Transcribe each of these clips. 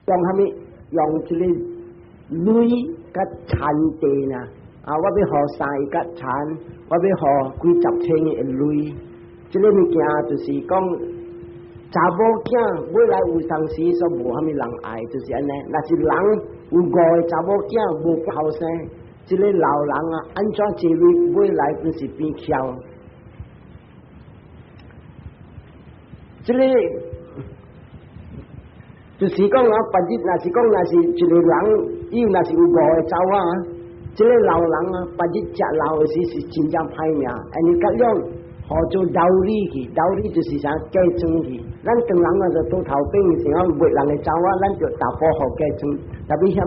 用虾米？用这个镭甲产地呐，我要好3个产，我要好几10千个镭，这个物件就是讲，查某囝未来有当时说无虾米人爱，就是安尼。若是人有5个查某囝无后生，这个老人啊，安怎这类未来就是变巧，这个。就是讲别日若是讲若是一个人，伊若是有5个走啊，这个老人啊，别日食老的时是真正歹命。你甲样好做道理去，道理就是啥嫁妆去。咱当人啊就倒头饼，是讲袂人的走啊，咱就大保护嫁妆。特别像，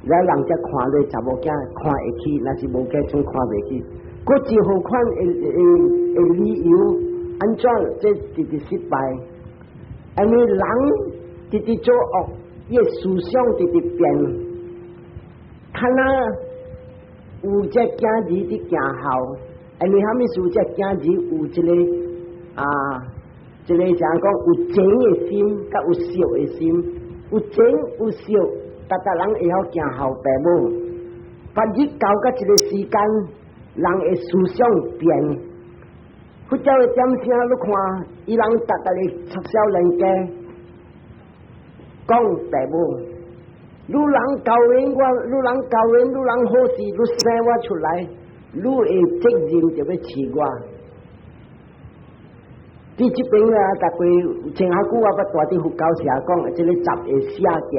咱人才看咧查某囝看会起，若是无嫁妆看袂起。各一何款的理由，安怎这直失败？因为人直直做恶，伊思想直直变，看啊有只囝儿伫行后，因为虾米事？只囝儿有一个一个啥讲有情的心，甲有孝的心，有情有孝，逐人会晓行后爸母。别日到甲一个时间，人的思想变。佛教的点声，你看，伊人逐个插销人家讲爸母，愈人教育我，愈人教育，愈人好事，愈生我出来，愈会责任就要饲我。伫这边啊，大概前下久我捌大伫佛教社讲，这个10个写件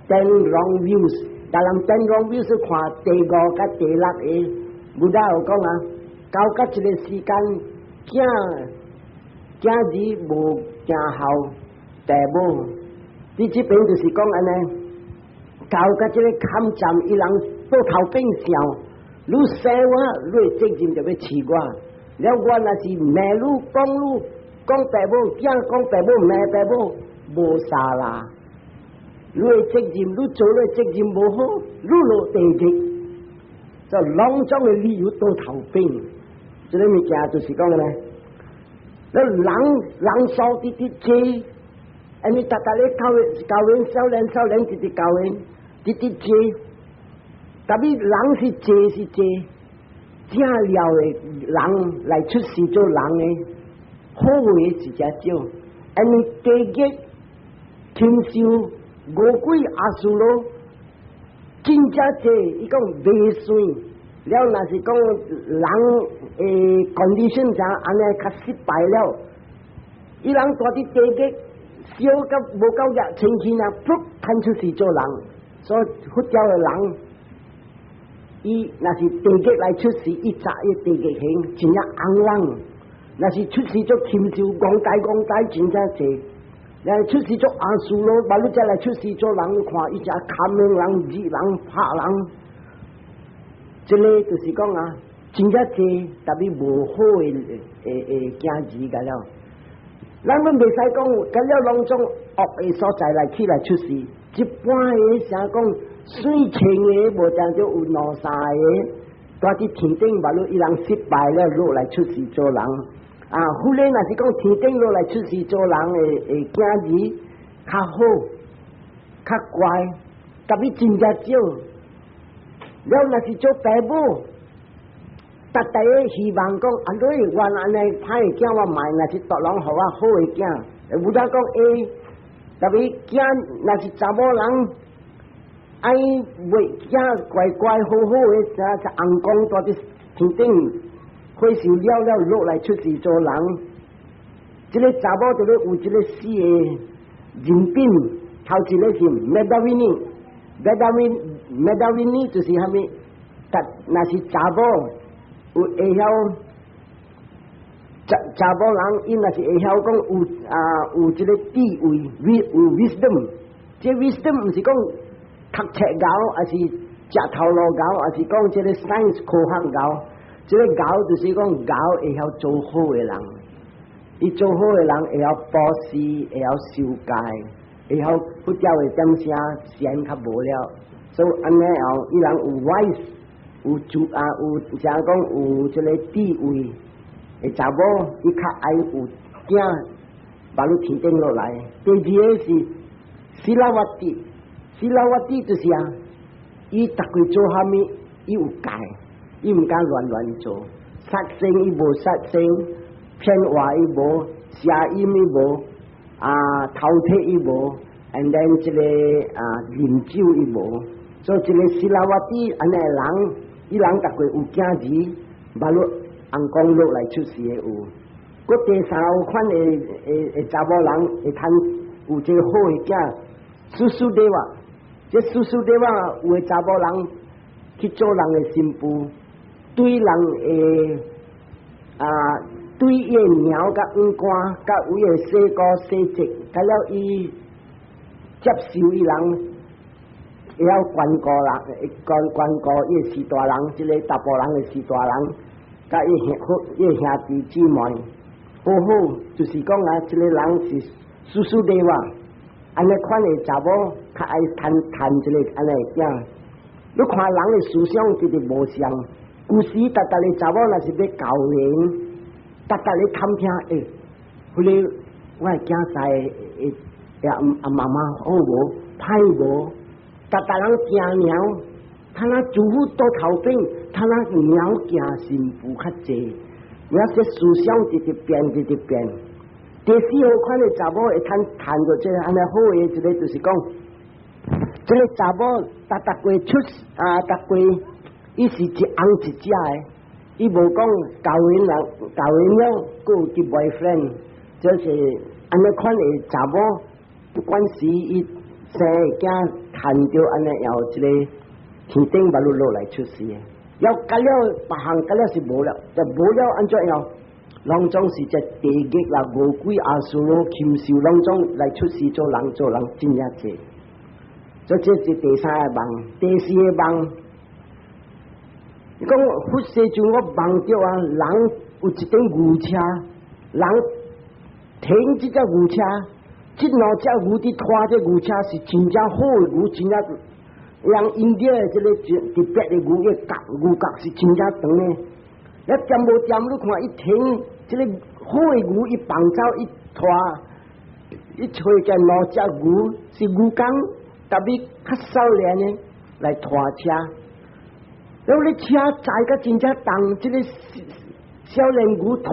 ，10 wrong views，但人10 wrong views 看第5甲第6个，不大有讲啊，到甲一个时间。囝儿无行后爸母，你这边就是讲安尼，到甲这个坎站，伊人倒头变笑，愈生我愈责任就要饲我。了我若是骂愈讲爸母，囝讲爸母骂爸母，无啥啦。愈责任愈做愈责任无好，愈落地狱，就拢种的理由倒头变。这个物件就是讲咧，那人少啲啲济，你大咧教员少年啲啲教员啲啲济，特别人是济，正了的人来出世做人的，好嘅是只少，你地级禽兽恶鬼阿修罗，真正济，伊讲未算。了，若是讲人condition 上安尼较失败了，伊人大啲地级小甲无够热清气啊，噗看出是做人，所以佛教的人，伊若是地级来出世，伊扎伊地级形真正红人；若是出世做禽兽，戆呆真正济；若是出世做阿修罗，把你再来出世做人，看伊只砍人、日人、拍人。这个就是讲啊，真正济，特别无好的囝儿个了。咱们袂使讲，个了拢种恶的所在来起来出事。一般的啥讲水清的，无定就有两三个，大伫天顶把路伊人失败了，落来出事做人。后来若是讲天顶落来出事做人的囝儿较好、较乖，特别真正少。了，若是做爸母，逐大个希望讲，你原安尼歹的囝我买，若是独人互我好的囝，有得讲特别囝若是查某人，爱为囝乖乖好好的，才红光大伫天顶，火烧了落来出世做人。这个查某就咧有这个死的人品，头一个是Medawini 就是虾米？若是查某有会晓查某人，伊若是会晓讲有这个智慧，有 wisdom。这 wisdom 不是讲读册高，还是食头路高，还是讲这个 science 科学高？这个高就是讲高会晓做好的人，伊做好的人会晓保持，会晓修戒，会晓佛教的点声先较无了。所以安尼后，伊人有 wise， 有有啥讲有这个智慧，会查某伊较爱有囝，把你天顶落来。第二个是ศิลวัติ就是啊，伊逐个做虾米，伊有界，伊唔敢乱做，杀生伊无杀生，骗话伊无，邪淫伊无，偷窃伊无 ，and then 这个饮酒伊无，所以这个ศิลวัติ安尼人，伊人逐个有惊字，马路红光落来出事有。嗰第三款的查某人会通有一个好的囝，叔叔的话，这叔叔的话有的查某人去做人的新妇，对人的对伊的猫甲五官甲有伊的洗膏洗洁，甲了伊接受伊人，会晓管顾人，管顾伊的是大人，即个大部人的是大人，甲伊兄弟姊妹。好好，就是讲啊，这个人是叔叔的话，安尼款的查某较爱谈这个安尼样。你看人的思想就是无相，有时逐个查某若是要教人，逐个咧探听，迄个我的囝仔妈妈好无，歹无，逐个人惊鸟，他那祖父倒头边，他那鸟惊幸福较济。我这思想直变。第四号款的查某会谈到这个安尼好的一个，就是讲，这个查某逐个出逐个，伊是一红一只的，伊无讲交往了，佫有啲 boyfriend， 就是安尼款的查某，不管是伊生囝谈到安尼，有一个天顶马路落来出事的。要甲了别项甲了是无了，就无了安怎样？拢总是只地狱啦、魔鬼、阿修罗、禽兽，拢总来出世做人真正济。所以这是第三个梦，第四个梦。你讲忽视就我梦到啊，人有一顶牛车，人停这只牛车，这两只牛伫拖这牛车是真正好的牛，真正。让印度的这个特别的牛角是真正长的，那掂无掂，你看一停，这个好的牛一放走一拖，一吹个两只牛是牛工，特别较少年的来拖车，然后你车载个真正重，这个少年牛拖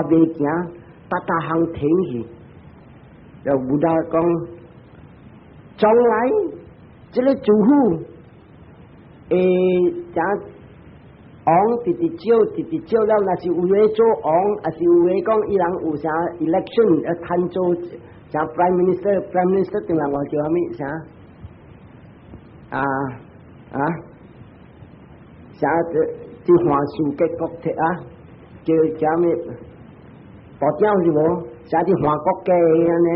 袂行，大项停去，要有他讲，将来。这个主妇王直少了，那是有诶做王，还是有诶讲伊人有啥 election 要参做啥 prime minister 定人话叫啥物啥啥这华书嘅国体叫啥物保障是无？啥啲华国嘅安尼，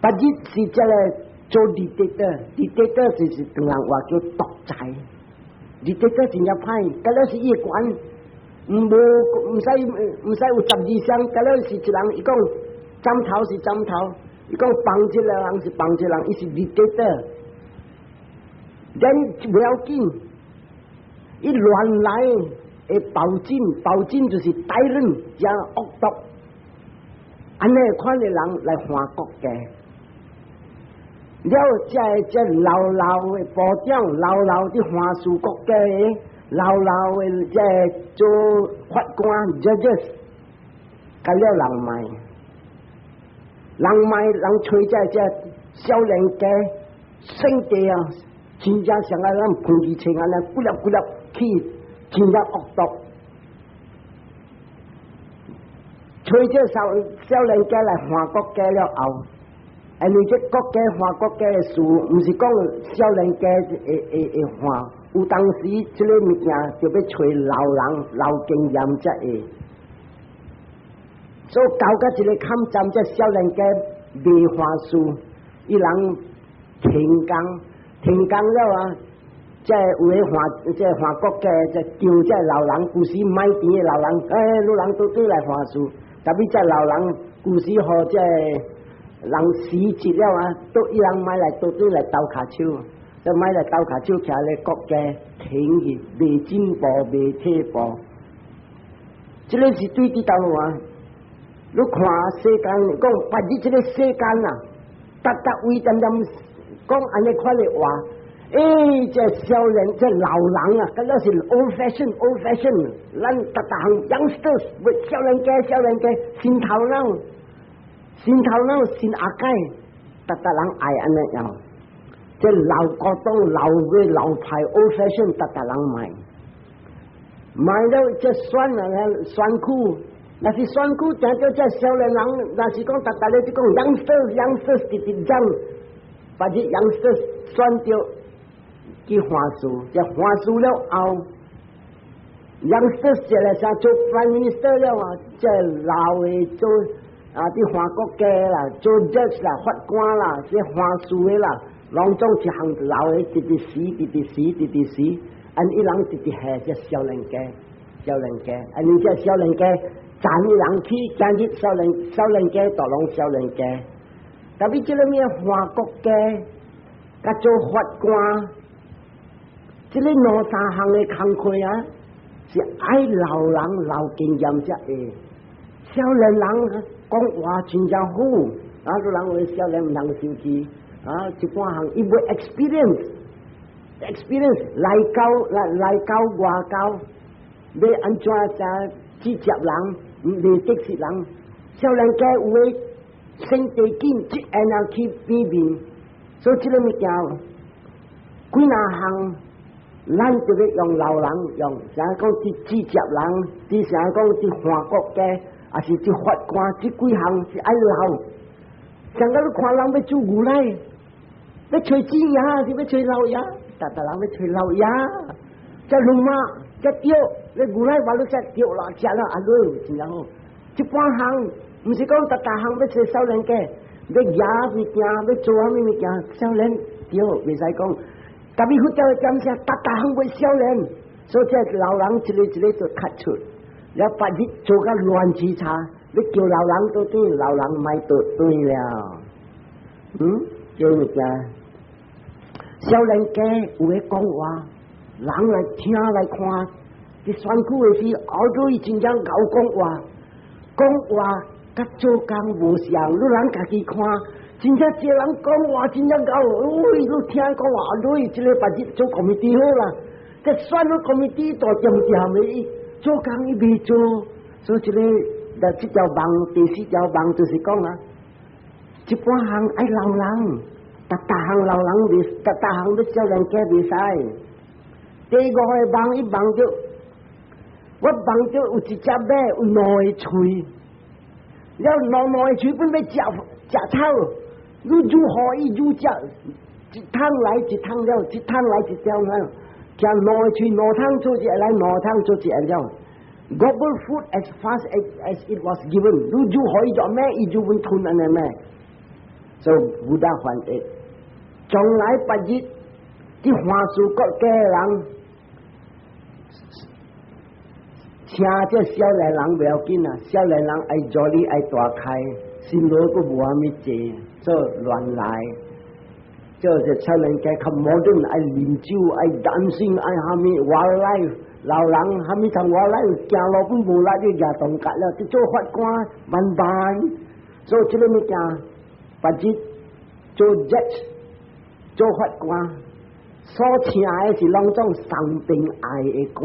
不日是这个。做 dictator 就是同人话叫独裁 ，dictator 真正歹，咁了是伊管，唔使有12项，咁了是一人，伊讲斩头是斩头，伊讲放一个人是放一个人，伊是 dictator， 人不要紧，伊乱来会暴政就是歹人加恶毒，安尼款的人来换国家。了，这老的部长，老的华属国家的，老的这做法官 judges， 甲了人卖，人吹这少年家，性地啊，真正像咱喷气清安尼，骨粒去，真正恶毒，吹这少年家来换国家了后。而这国家换国家的事，唔是讲少年家会换，有当时这个物件就要找老经验才会。所以搞个一个抗战，这少年家未换事，伊人停工了这有诶换国家，这叫这老人，古时买钱的老人，老人都来换事，特别这老人古时和这。人死节了都伊人买来都来斗卡手，就买来斗卡手，徛咧国家停去，未进步，未退步。这个是对的道路你看世间讲，不是这个世间为点讲安尼款的话，这少年这老人啊，嗰是 old fashion，咱行 youngsters， 少年家，新头脑，新阿改，人爱安尼样。这老古董、老嘅老牌 old fashion， 人买了这选区，那是选区，听到这少年人，那是讲咧就讲 youngsters 直讲，把这 youngsters 选掉去花树，这花树了后 ，youngsters 这来啥做 prime minister 了啊，这老嘅做啲华国家啦，做 judge 啦，法官啦，这花树嘅啦。拢总一行老的直死，按一人直下只少年家，按你只少年家站一人去，今日少年家都拢少年家，特别这个咩华国家，甲做法官，这个两三行的工课啊，是爱老人老经验才会，少年人讲话真正好，都人为少年唔通生气。一般行伊袂 experience 来教外教，要安怎才直接人，未得是人，少年家有诶身体紧，即下人去比面，所以这个物件，几哪行，咱就要用老人用，啥讲啲直接人，啲啥讲啲华国家，还是啲法官，即几行是爱老，像个你看人要做牛奶。要吹鸡鸭，是要吹老鸭，人要吹老鸭，这龙马，这钓，你牛奶话你只钓啦，食啦，真然好。一般行，唔是讲行要吹少年家，要鸭物件，要做啥物件，少年钓，未使讲。特别好叫讲啥，行要少年，所以这老人一个就咳出，然后把你做个乱七叉，你叫老人都对，老人买都对了，这物件。少年家有诶讲话，人来听来看，伫选区诶时，好多伊真正搞讲话甲做工无像，你人家己看，真正这人讲话真正搞，你听讲话，你这个把日做committee好啦，这选了committee大点诶，做工伊未做，所以这个这条网第四条网就是讲啊，一般行爱老人。行老人未，行要少年家未使。第五个望伊望着，我望着有一只马有两个喙，了两个喙本要食草，你如何伊如食，一趟来一趟了，一趟来一条了，将两个喙两趟做一来，两趟做一了。Gobble food as fast as it was given， 你如何伊做咩，伊就会吞安尼咩。So Buddha find it， 从来不日啲华树国家人，请这少年人不要紧啊，少年人爱做你爱大开，心路都无乜济，做乱来。就是少年家较modern，爱啉酒，爱dancing，爱虾米 wildlife， 老人虾米同 wildlife， 行路本无力就行动格了，去做法官，慢，做这个物件。把日做 judge 做法官，所请的是拢种上宾爱的官，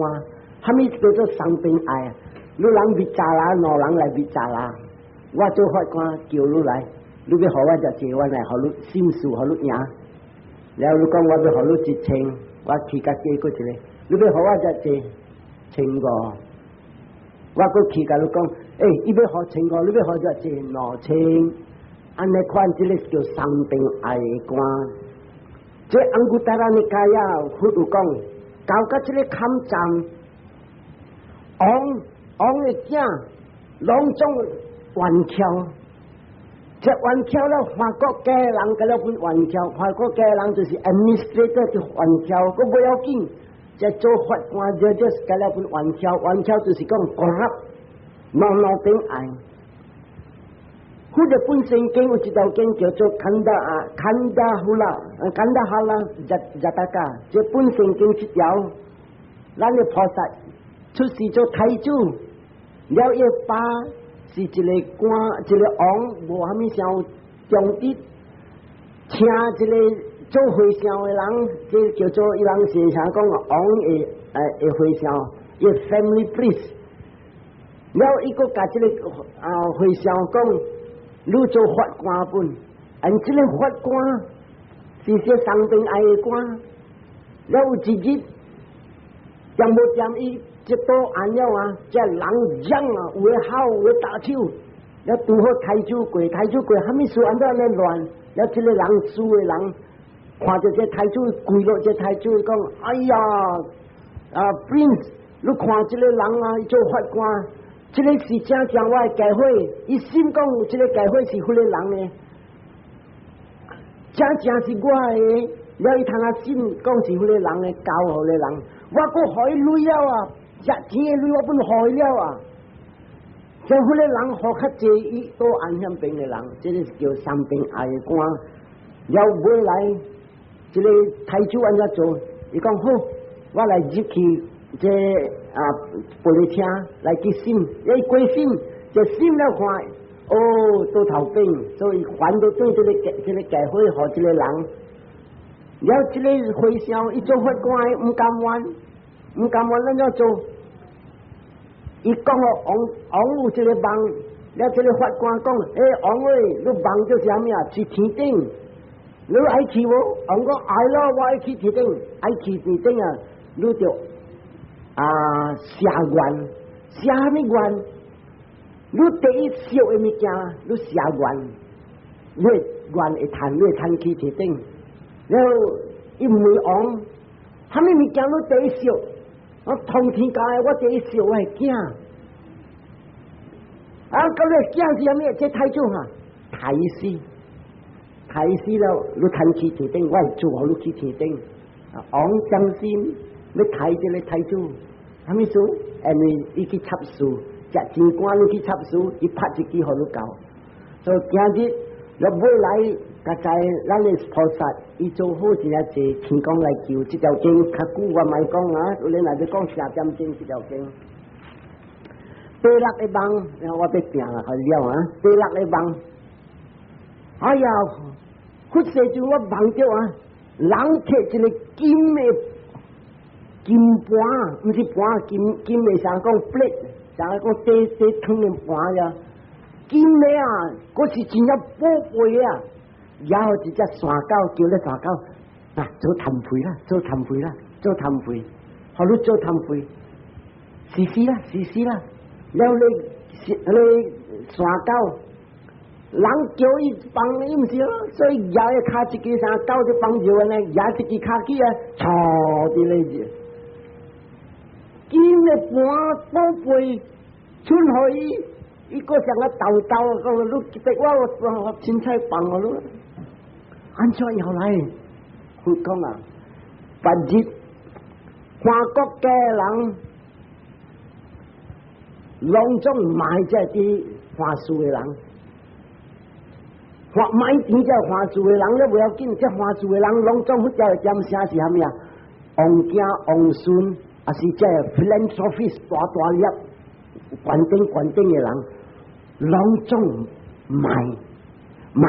虾米叫做上宾爱啊？你人别查啦，两人来别查啦。我做法官叫你来，你要和我就坐，我来和你申诉，和你赢。然后你讲我要和你一千，我去甲结果一个，你要和我就坐1,500，我佫去甲你讲，伊要和1,500，你要和就坐2000。安尼款这个叫上宾爱的官，这安古达拉尼卡亚佛有讲，到甲这个坎站，王的囝拢总冤巧，这冤巧了，法国家人甲了分冤巧，法国家人就是 administrator 就冤巧，佫不要紧，这做法官judges甲了分冤巧，冤巧就是讲 corrupt， non 宾爱。佢日本聖經有一道經叫做坎達胡拉扎達加，這本聖經一條，咱嘅菩薩出世做太子，了一把是一個官，一個王，無蝦米上重啲，听这个做会销的人，这叫做伊人先生讲王的会销，伊 family priest。了伊个甲这个会销讲，你做法官本，按这个法官是些生病爱的官，了有一日，点无点伊这多按了啊，这人嚷啊，有的好，有的打手，了拄好抬酒过，还没说按照那乱，了这个人输的人，看着这抬酒跪落，这抬酒讲，哎呀，Prince， 你看这个人啊，伊做法官。这个是正我的教会，伊心讲这个教会是迄个人呢，正是我的，了伊通啊心讲是迄个人的教好的人，我搁互伊累了啊，值钱的累我本互伊了啊，像迄个人互较济，伊都安向病的人，这个是叫生病爱的官，了尾来，这个台主安怎做？伊讲好，我来入去。这玻璃车来去审，一过审就审了看，哦，都头病，所以还到对这个教会和这个人，了这个会销，伊做法官唔甘愿咱要做，伊讲王有这个梦，了这个法官讲，王喂，你梦叫啥物啊？去天顶，你爱去无？王讲爱咯，我爱去天顶，爱去天顶啊，你就。下愿，下什么愿？你第一烧的物件，你下愿，你愿会谈，你谈去天顶，然后伊问王，什么物件你第一烧？我通天教的，我第一烧我系惊。咁你惊是啥物？这太重啊，太死了，你谈去天顶，我系做好你去天顶。王相信。你睇这个睇住，还没说，你去插树，食钱官你去插树，伊拍一支好你搞。所以今日若未来，甲在咱的菩萨，伊做好一下济天公来求，这条经较久我咪讲啊，有人来就讲下点经这条经。第六个梦，我得定啊，好了啊，第六个梦，哎呀，忽时就我梦着啊，人摕一个金的。金盘，唔是盘，金的啥讲 plate， 啥讲地汤的盘呀？金的啊，嗰是真正宝贝啊！然后一只山狗叫咧山狗，做摊费啦，做摊费，好你做摊费，试试啦。然后你山狗，人叫伊帮伊唔是咯，所以摇一卡一支山狗就帮住呢，摇一支卡机啊，错啲咧。金的盘宝贝，春去伊个像个豆，讲你记得我凊彩放我咯，安怎又来？佢讲啊，白日华国嘅人隆中买只啲花树嘅人，买钱只花树嘅人咧，不要紧，只花树嘅人隆中只点写是虾米啊？王家王孙。啊是这 philanthropist 大粒关顶的人，隆重买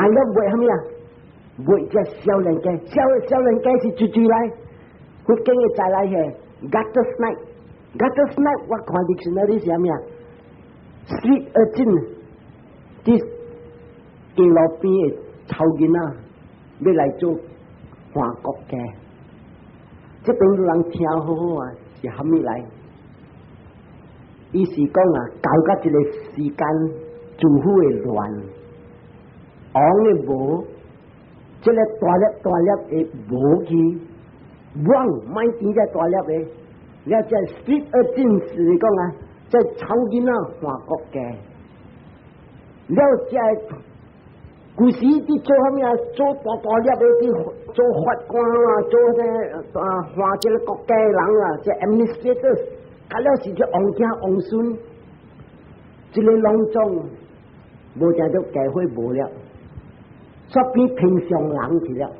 了为什么呀？为这小人家，小人家是追来，佢今日再来嘅 gutter snake，我看 dictionary 是什么呀 ？street urchin， 啲街路边嘅臭囡仔，要来做华国嘅，这边人听好好啊。是虾米来？伊是讲啊，搞甲一个时间，政府的乱，王的无，这个大粒的无去，王买钱只大粒的，了这 street urchin 是讲啊，这草囡仔华国嘅，了这古时啲做虾米啊？做大粒的啲做法官啊，做换这个国家人啊，这 administrators， 甲了是这王家王孙，这个隆重，无正到教会无了，说比平常人去了，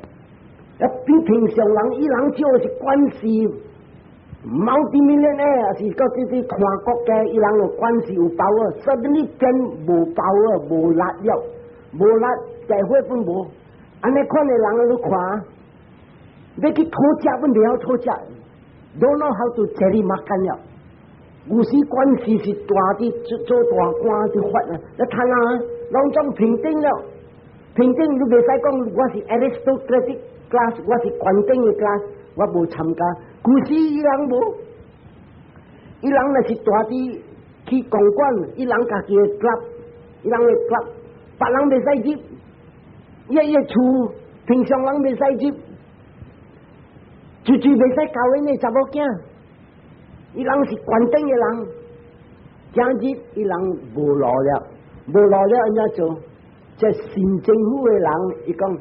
比平常人，伊人就是关系multi-millionaire，是到这看国家，伊人有关系有包啊，说你变无包啊，无力了。无力，教会本无，安尼款的人你看，要去讨价不了讨价 ，don't know how to 这里马干了。有时关系是大的做大官的法啊，你睇下，拢总平等了，平等你袂使讲我是 aristocratic class， 我是官等的 class， 我无参加。古时伊人无，伊人若是大的去公馆，伊人家己的 club， 伊人的 club， 别人袂使入，伊厝平常人袂使入，就袂使交因的查某囝。伊人是官等的人，今日伊人无路了，无路了，安怎做？这县政府的人，伊讲，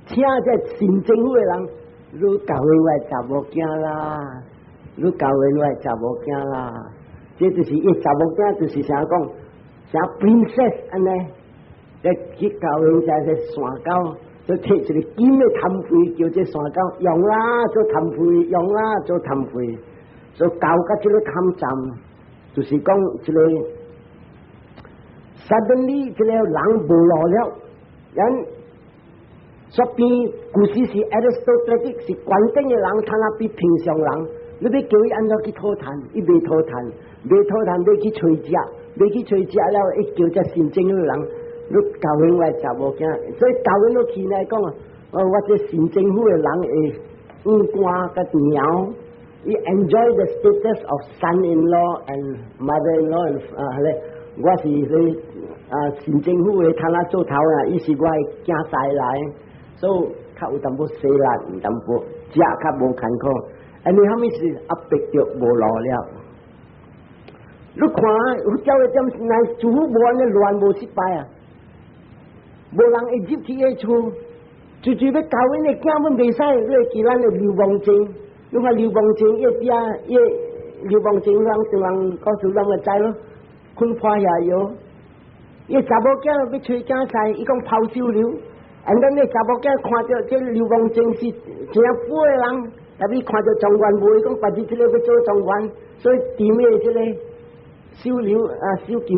请这县政府的人，你教因我查某囝啦，你教因我查某囝啦，这就是伊查某囝，就是啥讲，啥 princess 安尼，在去教因在山沟，就摕一个金的摊费，叫这山沟用啦做摊费，用啦做摊费。所以搞个这个抗战，就是讲这个 suddenly 这个人无路了，人所以故事是 aristocratic 是官等的人，他那比平常人，你要叫伊安怎去讨谈，伊袂讨谈，袂讨谈，要去找食，要去找食了，一叫这县政府的人，你教因我查某囝，所以教因落去来讲，我这县政府的人会官甲鸟。He enjoy the status of son-in-law and mother-in-law 我是县政府的他那做头啊，伊是我的囝婿来，所以较有淡薄洗力，有淡薄食较无艰苦。安尼后面是压迫着无路了。你看，有教的点是来政府无安尼乱无失败啊，无人会入去个厝，就要教因的囝们袂使，你会记咱的流氓证。你看流氓证一边流氓证人对人告诉人个知咯，困破下药。伊查某囝要找囝婿，伊讲抛收留，然后呢查某囝看到这流氓证是正富的人，但是看到状元无，伊讲把这个要做状元，所以tìm的这个收留收求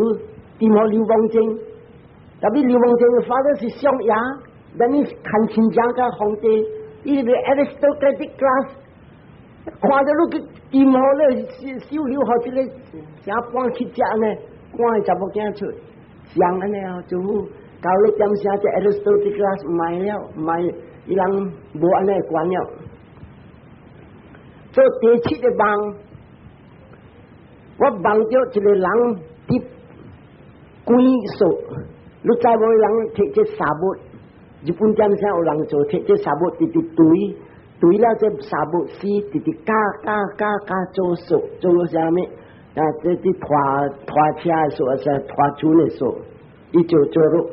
tìm好流氓证，但是流氓证的发的是上牙，但你看亲家个皇帝，伊个 aristocratic class。看到你去tìm好咧，收留好这个啥搬去食呢？赶去查某囝出，像安尼啊，政府教你点啥这 aristocratic class 唔卖了，唔卖，伊人无安尼管了。做第七个梦，我梦到一个人伫龟数，你知无？人摕这沙木，日本点啥有人做摕这沙木伫堆。对了，这沙木丝直直加做数，做啥物？这拖车的数，是拖船的数，伊就做咯。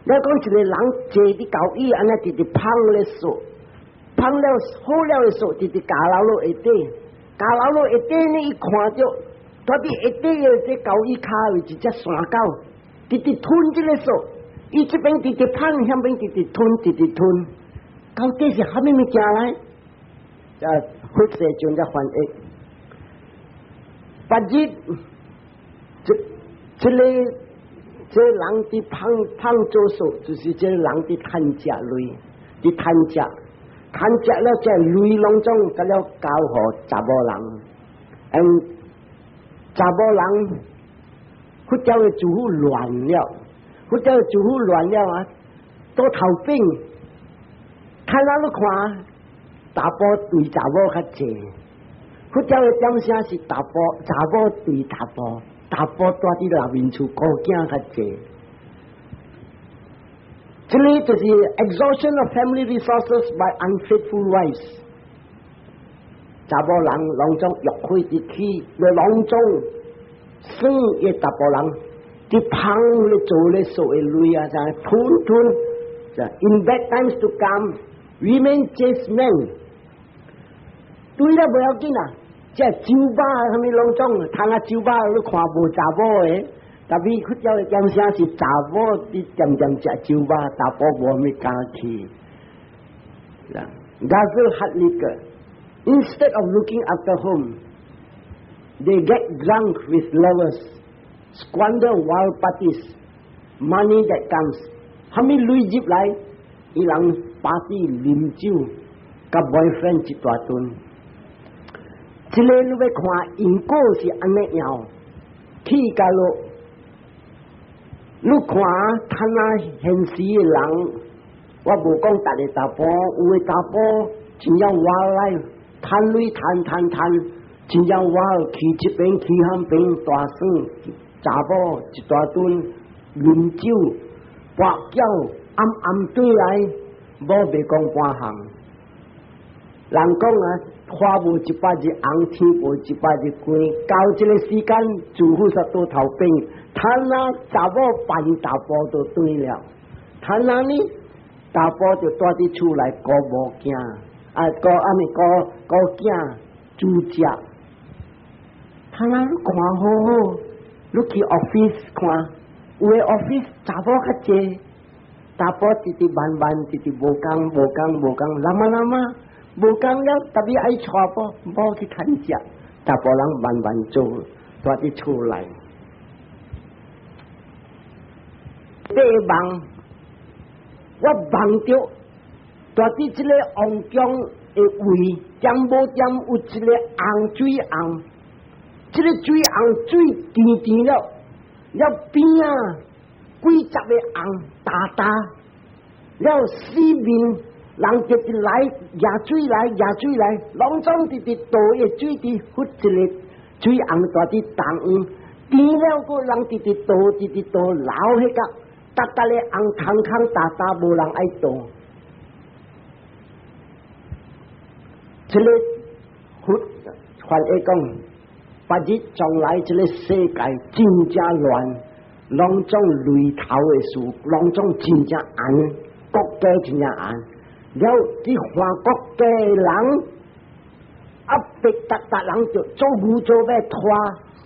你讲一个人坐伫高椅，安尼直直捧咧数，捧了好了的数，直直加老落下底，加老落下底呢，伊看到，特别下底的这高椅骹位一只山狗，直直吞这个数，伊这边直直捧，那边直直吞，直直吞。到底是虾米物件来？复习中嘅翻译，八日，这人的胖做数，就是这人的贪食类，的贪食了，这类当中，咁了交互查某人，查某人，佢叫佢主妇乱了，佢叫佢主妇乱了啊，都头病。看到你看，查甫对查某较济，佢叫嘅点声是查某对查甫住伫内面厝顾囝较济。这里就是 exhaustion of family resources by unfaithful wives。查某人拢总约会伫去，拢总算嘅查甫人，伫旁咧做咧所嘅累啊，就吞。In bad times to come。Women chase men， 对啦，不要紧啦。这酒吧什么拢总，通啊酒吧你看无查某的，特别佢叫的点声是查某伫点食酒吧，查甫无咪敢去。Gazel had liquor. Instead of looking after home, they get drunk with lovers, squander wild parties, money that comes. 他们累积来，伊人。party 啉酒，甲 boyfriend 一大顿。这个你要看因果是安尼样，去甲落，你看摊啊现实的人，我无讲逐个查甫，有的查甫真正活来摊水摊，真正活去这边去那边大耍，查甫一大顿啉酒，跋筊暗对来，无袂讲半项。人讲啊，花无一百日红，天无一百日光。到这个时间，住户煞倒头边，摊啊查某扮查甫就对了。摊啊呢，查甫就带伫厝内顾某囝，顾囝煮食。摊啊，你看好好，你去 office 看，有的 office 查甫较济，查甫直直慢慢，直直无讲，那么。无讲了，特别爱娶某，无去趁食，查甫人慢慢做，带伫厝内。第一梦，我梦着带伫这个王宫的位，点无点有一个红水红，这个水红水甜了，了边啊几十个红大，了四面。人直直来，野水来，拢总直直倒的水伫忽一个水红大伫东岸，甜了个人直直倒，老迄个，搭咧红空大，无人爱倒。这个忽反而讲，白日将来这个世界真正乱，拢总雷头的事，拢总真正暗，国家真正暗。了，啲韩国嘅人逼达人就做牛做马拖，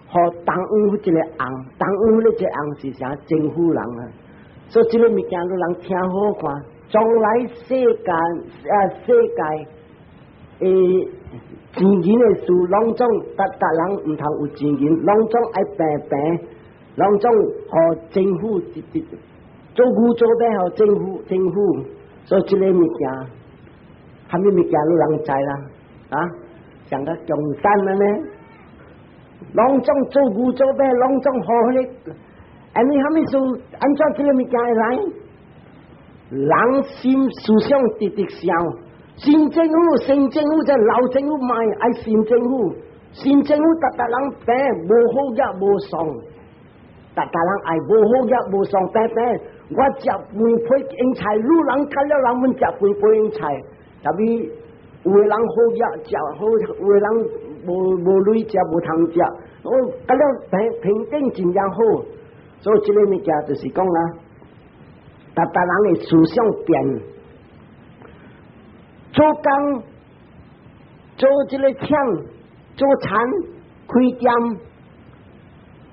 和东岸一个红，东岸呢只红是啥？政府人啊，所以这个物件都人听好看。将来世界钱银的事，拢总达人唔通有钱银，拢总爱平，拢总和政府做牛做马和政府。所以这个物件，虾米物件你人知啦？啊，像个共产了呢，拢总做牛做马，拢总好迄个，你虾米事？安怎这个物件会来？人心思想直直想，新政府在老政府卖，爱新政府达人平，无好也无爽，达人爱无好也无爽，平。我食肥英菜，女人干了人们食肥英菜，特别有的人好食好，有的人无累食无通食，干了平等真正好。所以这个物件就是讲啦，达人的思想变，做工做这个厂做产开店，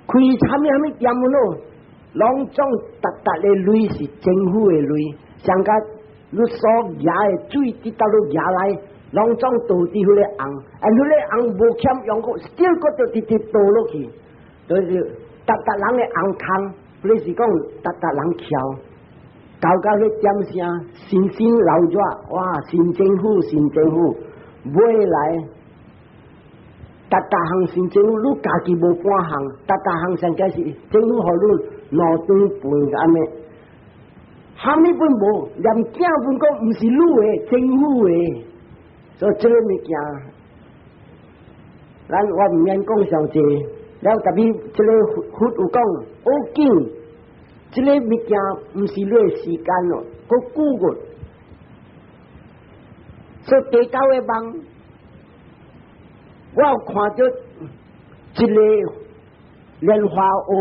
开虾米店咯。拢总达的雷是政府的雷，像甲你所野的水滴到你野来，拢总倒伫迄个红，迄个红无欠用过，still 个就直直倒落去，就是达人的红空，你是讲达人翘，到迄点声，新老热，哇，新政府买来。达项新政府，你家己无半项，达项上解是政府互你脑袋分安尼，虾米本无，连囝本讲毋是你的，政府的，所以这个物件，我毋免讲上济，了特别这个佛有讲，好紧，这个物件毋是你的时间咯，佫久个，所以第九个梦。我有看到一个莲花湖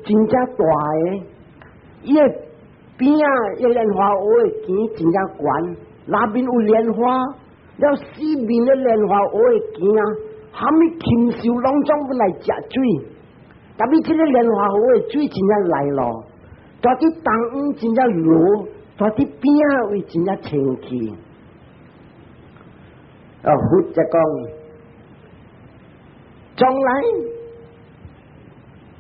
真正大个，伊个边啊，伊莲花湖的田真正悬，那边有莲花，了四面的莲花湖的田啊，虾米禽兽拢总要来食水，特别这个莲花湖的水真正来咯，在啲东岸真正落，在啲边啊位真正清气。佛就讲。将来，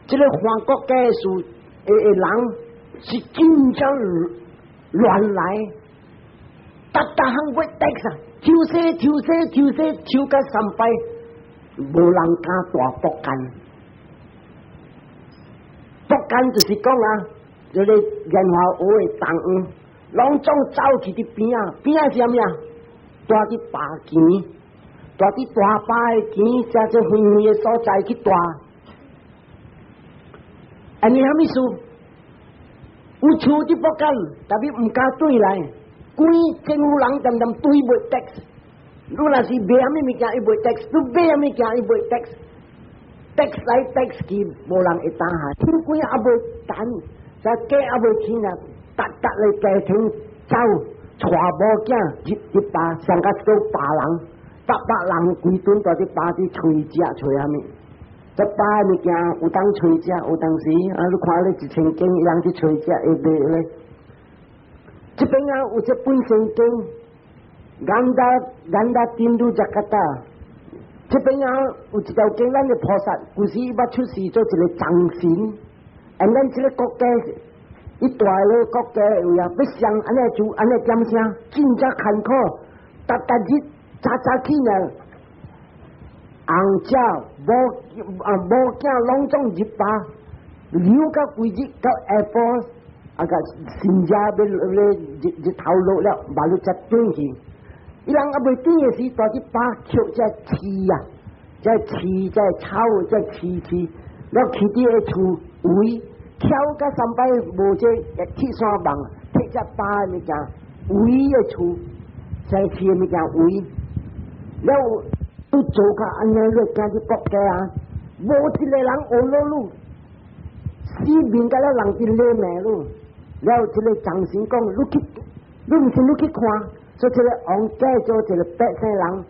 这个韩国的人是真正乱来， ตัดหังไว้แตกซะทิวเซก็สัมไปโบราณกาตัวปกกัน就是讲啊就你人話我會當啷種走去啲邊是乜呀大啲巴田大啲大巴嘅田即係遠嘅所在去大อันนี้係咩事有厝啲ปกกัน但係唔敢對來貴政府人點對唔 tax 如果是買咩物件要 tax 都買咩物件要 tax來 tax 佢無人會打下天貴也會等就計也會錢啊達嚟計錢走帶無囝一巴上個數百人800人規頓到啲巴啲吹食吹下物這巴物件有當吹食有當時啊你看你1000斤人去吹食會買咧這邊啊有這本身經Ganda Tindu Jakarta 這邊啊有一條經咱嘅菩薩故事捌出世做一個藏神 and then 這個國家一大個國家有啊要上安尼做安尼點聲真正坎坷日早起呢紅椒無囝攏總入巴留到幾日到 airport 啊個新加坡日頭落了馬路才轉去伊人阿未轉嘅時到啲巴橋即係刺啊即係刺即係草即係刺แล้ว起啲嘅厝位跳個三擺無即係鐵山網鐵只巴咪講位嘅厝即係刺咪講位แล้ว都做個安尼個家啲國家啊無一個人學落路四邊個人啲咧咩路แล้ว這個長先講你唔信你去看所以這個王改做這個百姓人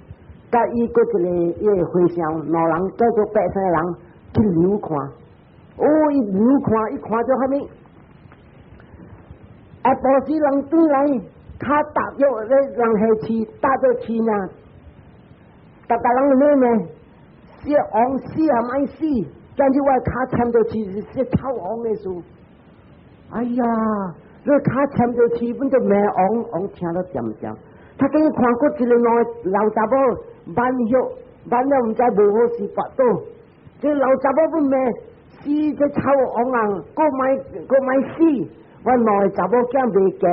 甲伊個這個伊個會上老人改做百姓人去留看伊留看伊看咗後面阿波斯人轉來他搭咗咧人係刺搭咗刺啊搭人咩咩是王死係咪死跟住話他簽咗刺是偷王嘅事哎呀你卡簽咗刺本就咩王聽到點他跟佢看過一個老雜寶辦了唔知無好事發到這老雜寶本咩死這臭王啊個買死我內雜寶驚未嘅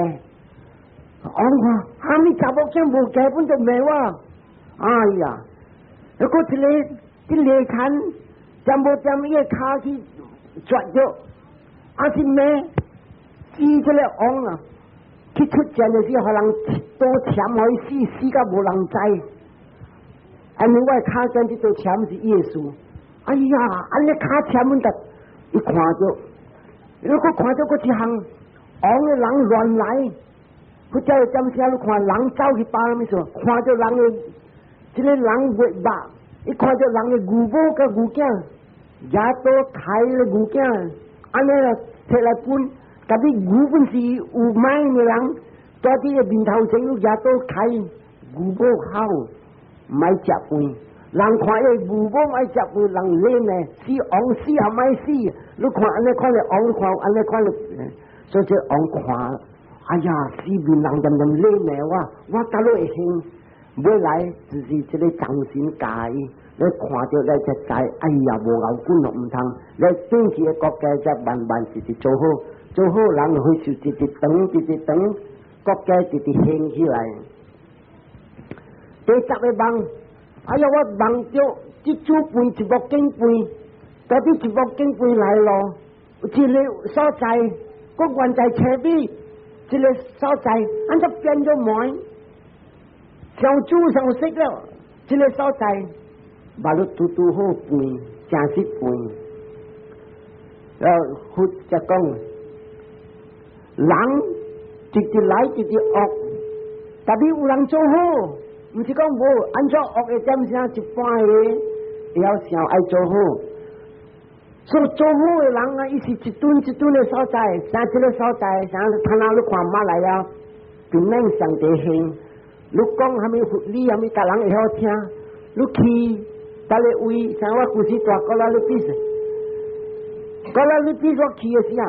王話蝦米雜寶驚無嘅本就咩哇哎呀一個一個啲裂痕就冇咁嘢卡去抓咗是咩死這個王啊佢出戰嘅時候，可能多簽可以死到無人知。อันนี้ว่าข้าจันที่ตัว簽是耶穌。哎呀，อันนี้ข้า簽มัน得一看到，如果看到嗰一行，昂嘅人亂來，佢真係點寫？你看人走去巴咪說，看到人嘅，即個人會白，一看到人嘅牛母個牛頸，也都睇個牛頸，安尼啦，摕來搬。但係牛本是有買嘅人，多啲嘅面頭前也都睇牛母好，唔係食飯。人看伊牛母買食飯，人靚嘅，死昂死也買死。你看安尼看嚟昂，看安尼看嚟，所以昂看，哎呀，死面人咁靚嘅我打落會興，未來就是這個長先教伊。你看到你就知，哎呀，無牛官都唔通，你短期嘅國家就慢慢直直做好。做好人去就直直等，國家直直興起來。第10個夢，哎呀，我夢到一組背一幕經背，嗰啲一幕經背來咯，一個所在，個原在車尾，一個所在，按照變咗門，上主上色了，一個所在，馬路嘟嘟好背，正式背，然後佢就講。人直直來直直惡，但係有人做好，唔是講無，按照惡嘅點聲一般嘅，要想愛做好。所以做好嘅人啊，伊是一頓一頓嘅所在，像這個所在，像睇下你看馬來啊，平面上地興，你講係咪佛理，係咪甲人會好聽？你去，但係位，像我故事大過來你比，過來你比我去嘅時啊。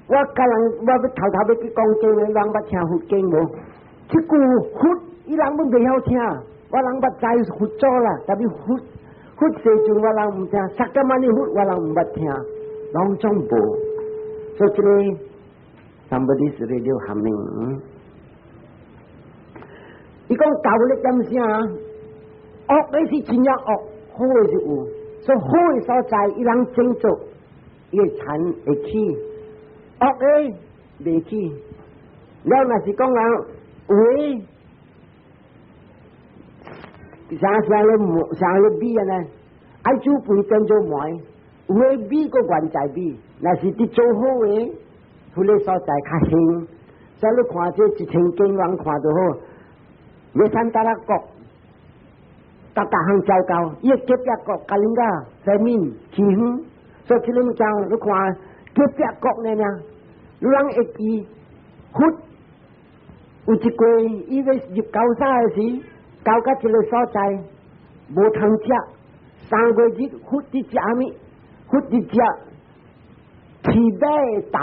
我要偷偷要去講經，人捌聽佛經無？这句佛伊人本袂晓听，我人捌知佛祖啦，但是佛时阵我人唔听，萨迦玛尼佛我人唔捌听，拢总无。所以这个 somebody is radio humming。伊讲教咧点声，恶的是真正恶，好的是有，所以好的所在，伊人整作，伊会产会起，恶的袂起。了若是讲人有的，啥咧比啊呢？爱煮饭跟做糜，有的比个原在比，若是伫做好的，迄个所在较兴。所以你看这1000间人看就好。你看大家国，大项糟糕，伊个隔壁国甲人家生命起远，所以这里讲你看隔壁国呢呀，有人会记，佛有一季伊个入高山的时，到甲一个所在无通食，3个月佛伫食啥物？佛伫食饲马的豆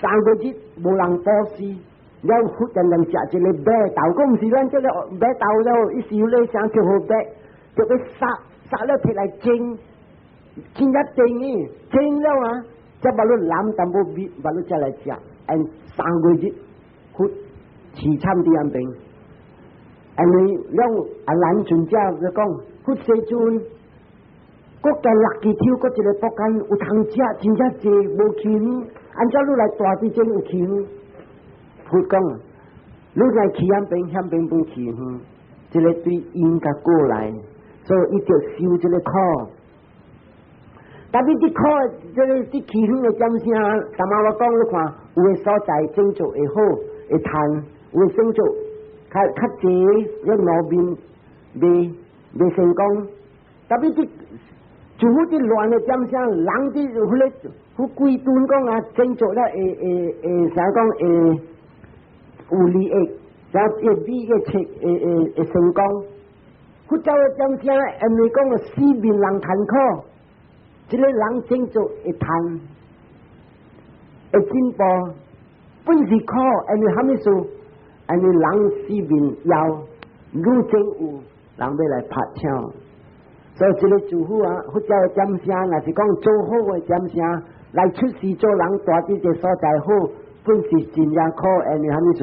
，3个月无人保施。了佛人能食一个马豆，我毋是咱这个马豆了，伊是有咧想着好马，就要杀了摕来蒸，蒸一定的，蒸了啊，再把它蓝淡薄米，把它再来食，按3个月佛饲惨伫安边，安尼了咱全家就讲，佛世尊，国家6支抽，国一个国家有通食，真正济无气远，按照你来大地真有气远。佛讲，你来去安边，向边不去远，这个对因甲过来，所以伊就受这个苦。但是这苦，这个去远的点声，但嘛我讲你看，有的所在整作会好，会趁，有的整作较济，了路面未成功。但是这就好啲乱的点声，人啲迄个好规顿讲啊，整作了啥讲有利益，然后一比个会成功。佛教的点声，因为讲个四面人坎坷，这个人整作会趁，会进步，本是苦，因为虾米事？因为人四面要愈整有，人要来拍枪。所以这个祝福啊，佛教的点声，若是讲做好的点声，来出世做人大啲嘅所在好。本是真正苦，因为虾米事？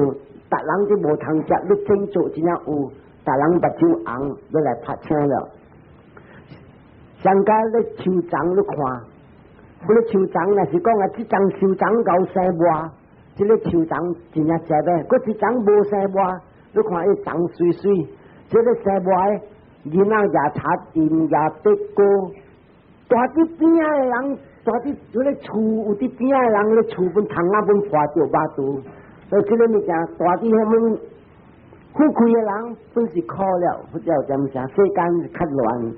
达人都无通食，你整作真正有，达人目睭红，要来拍枪了。上家咧手掌你看，迄个手掌若是讲啊，这张手掌够生活，这个手掌真正食咧，嗰一张无生活，你看伊长水水，这个生活诶，囡仔也擦电也得过，大啲边仔诶人。大啲嗰啲厝有啲边仔人咧厝本窗啊本破掉把肚，所以这个物件大啲他们富贵嘅人本是苦了，佛教点讲世间较乱。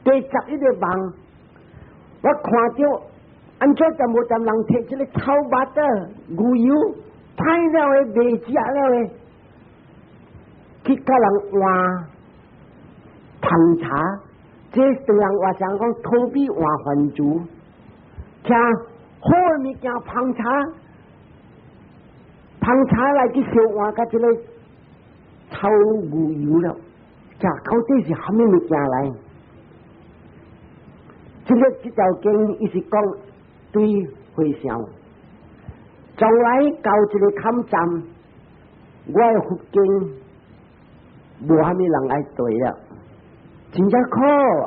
第11个梦，我看到安怎就无人摕这个臭肉的牛油歹了诶，未食了诶，去甲人换捧茶，这对人话想讲逃避换还珠。听好的物件捧茶来去烧换甲这个臭牛油了，这到底是虾米物件来？这条经伊是讲对回想，将来到这个坎站，我的福经无虾米人爱对了，真正苦，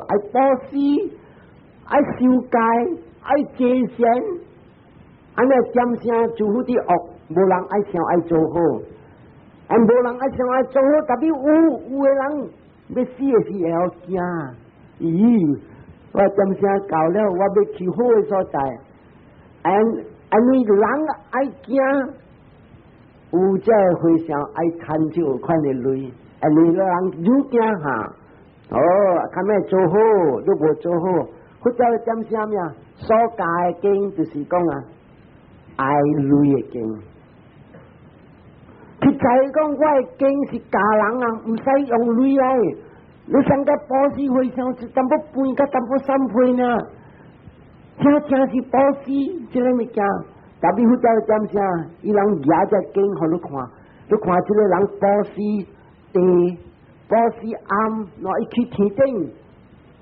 爱保施，爱修戒。爱节俭，安尼点声祝福啲恶，无人爱想爱做好，无人爱想爱做好，特别有的人要死的时会好惊，咦，我点声到了，我要去好的所在，因为人爱惊，有这回想爱参照款的类，因为人有惊吓，哦，看咩做好都无做好，佛教点声咩？所教的经就是讲啊，爱类的经。佢就係講我的經是教人啊，唔使用類嚟。你上個保施會上是淡薄半個淡薄3倍呢，正是保施，這個物件。特別佛教點聲，伊人舉隻經互你看，你看这个人保持地，保持暗，拿伊去天顶，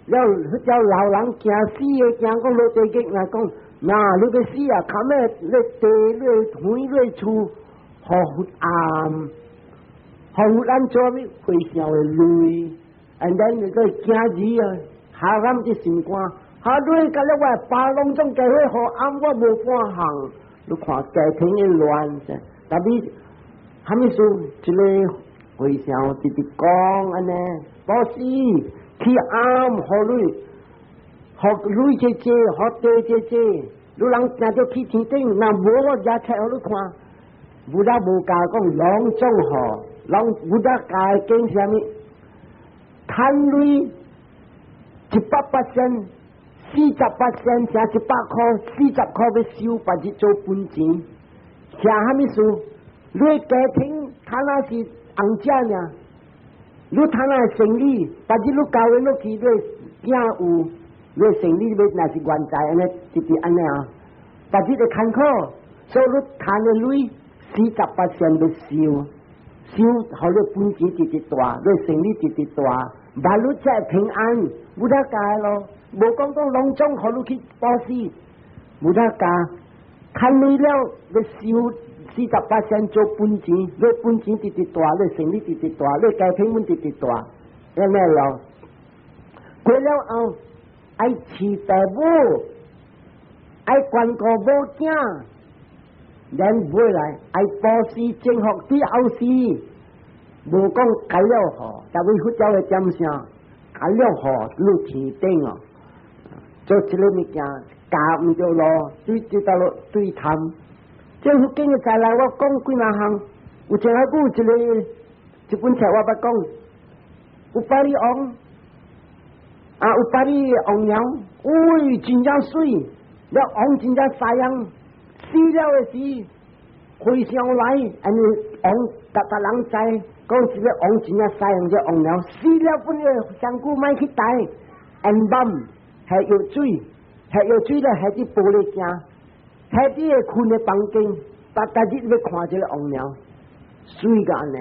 了迄叫老人惊死的，惊讲落地狱来讲，那你要死啊！看咩？你地你天你厝，好暗，好暗做咩？回想的泪，and then 你个惊字啊，下暗的心肝，下泪甲了我巴拢总计许好暗，我无半项。你看家庭的乱噻，特别还没说一个回想直直讲安尼，保持去暗好泪，好泪姐姐，好地姐姐，你人行到去天顶，那无我也切互你看，无得无教讲两种好，人无得教讲啥物，贪泪100%。40%成100块，40块要收，8日做本钱。写啥物事？你家庭他那是红家呢？你他那生意，8日你交的落去，你囝有，你生意要那是原债安尼，直直安尼啊。8日就坎坷，所以你赚的钱40%要收，好你本钱直直大，你生意直直大，万你才平安，冇得解咯。无讲到隆重，互你去保持，无得加，看你了要收40%做本钱，你本钱直直大，你生意直直大，你家庭们直直大，安尼咯。过了后，爱饲父母，爱管顾母囝，然未来爱保持正福伫后世，无讲改了好，但为佛教的点啥？改了好，你天顶哦。做一个物件，教唔着咯，对到落对谈。政府今日再来，我讲几哪项？有前下有一本册我捌讲，有巴黎王，有巴黎王娘，喂，真正水，了王真正沙样，死了的时，回上来，安尼王达人知，讲这个王真正沙样，这王娘死了本个香菇卖去带，安bomb。还有水，还有水咧，还啲玻璃镜，还啲个困嘅房间，大日要看这个王鸟，水个安尼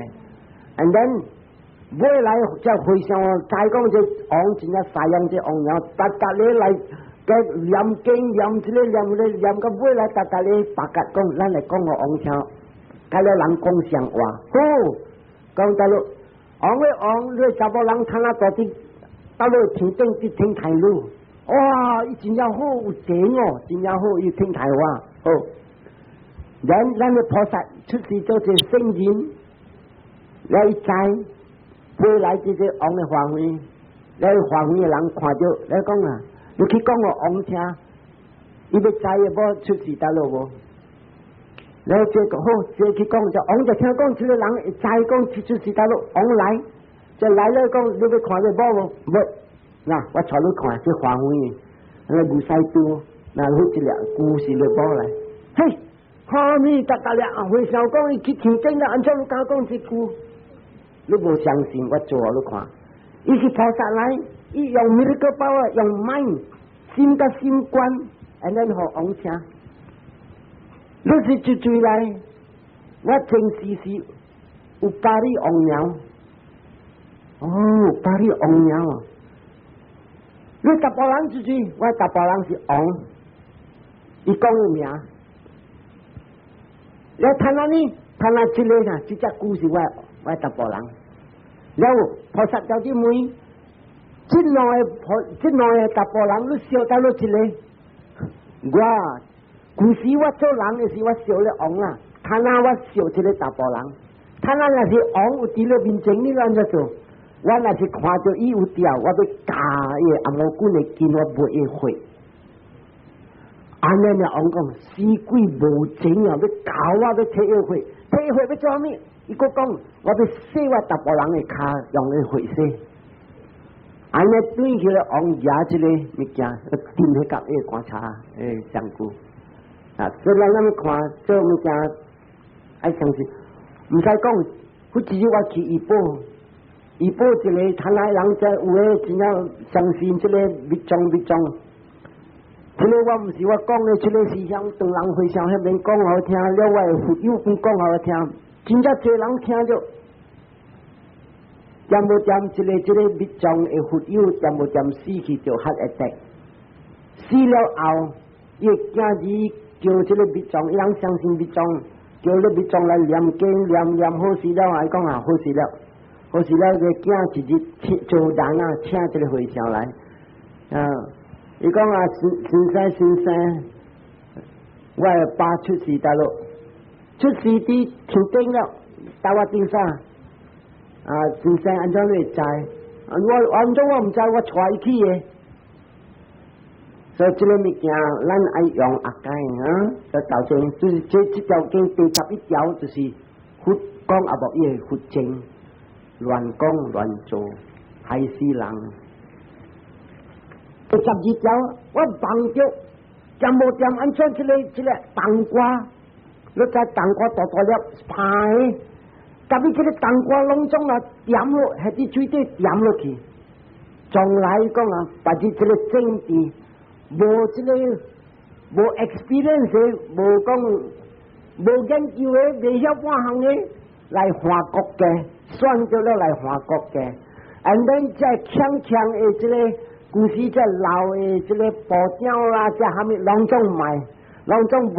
，and then 未来再回想再讲这王真正晒样这王鸟，大日来个念经念这个念个未来大日白甲讲，咱来讲个王鸟，甲了人讲上话，好，讲大陆王个王，你查某人看啊到底到了天顶去听台路。哇！伊真正好有钱哦，真正好伊听台话哦。咱的菩萨出世做这圣人，来知未来这个王的发挥，来发挥的人看到来讲啊，你去讲个王听，伊要知也无出世得咯无。来这个好，这去讲就王就听讲，这个人会知讲出世得咯，王来就来了讲，你要看到无无？嗱，我坐你看这花园，那古西多，那好一个故事嚟播来。嘿，哈咪达了，回想讲伊去天顶啦，按照你讲讲一句，你无相信我做你看，伊是菩萨来，伊用miracle power，用 mind，心甲心关，然后互王听。你是一追来，我真是有巴黎王鸟，哦，巴黎王鸟啊！你达波人出去，我达波人是王，伊讲个名。你睇下呢？睇下这个啊，这只故事我达波人。然后菩萨叫啲妹，这两个达波人，你笑到了这个。我故事我做人的时，我笑了王啊，睇下我笑这个达波人，睇下那是王有伫了面前，你安怎做？我若是看到伊有条，我要加伊阿毛棍的筋，我袂会会。安尼了，我讲死鬼无情啊！要教我要体会，体会要做咩？伊佫讲，我要洗我达波人的骹，用个血洗。安尼对起来，王爷这个物件，掂迄角个观察，上句啊，所以咱们看做物件，爱相信，唔使讲，好似我去医保。医保一个他那人在有诶，真正相信这个密宗。这个我唔是我讲的，这个思想当人回想迄边讲好听，了我有讲好听，真正多人听着，点无点这个密宗的佛友，点无点死去就黑一滴，死了后，伊今日叫这个密宗，伊人相信密宗，叫你密宗来念经念好事了，伊讲啊好事了，好事了，个囝一日做人啊，请这个和尚来，伊讲啊，先生，我爸出事得咯，出事啲抽筋了，打我顶上，先生安怎你知？我安怎我唔知，我带伊去嘅。所以这个物件，咱爱用阿解就导致就是这条经第11条就是佛讲阿无伊佛经乱讲乱做，害死人。第12条我帮着，点无点安怎这个冬瓜，你在冬瓜大了排，特别这个冬瓜拢总啊点落，喺啲水底点落去，从来讲啊，把这个政治。无这个无 experience 无讲无研究的，未晓半项的来换国嘅，选择了来换国嘅，and then 再强的这个故事，这老的这个布雕啦，这下面拢总卖，拢总卖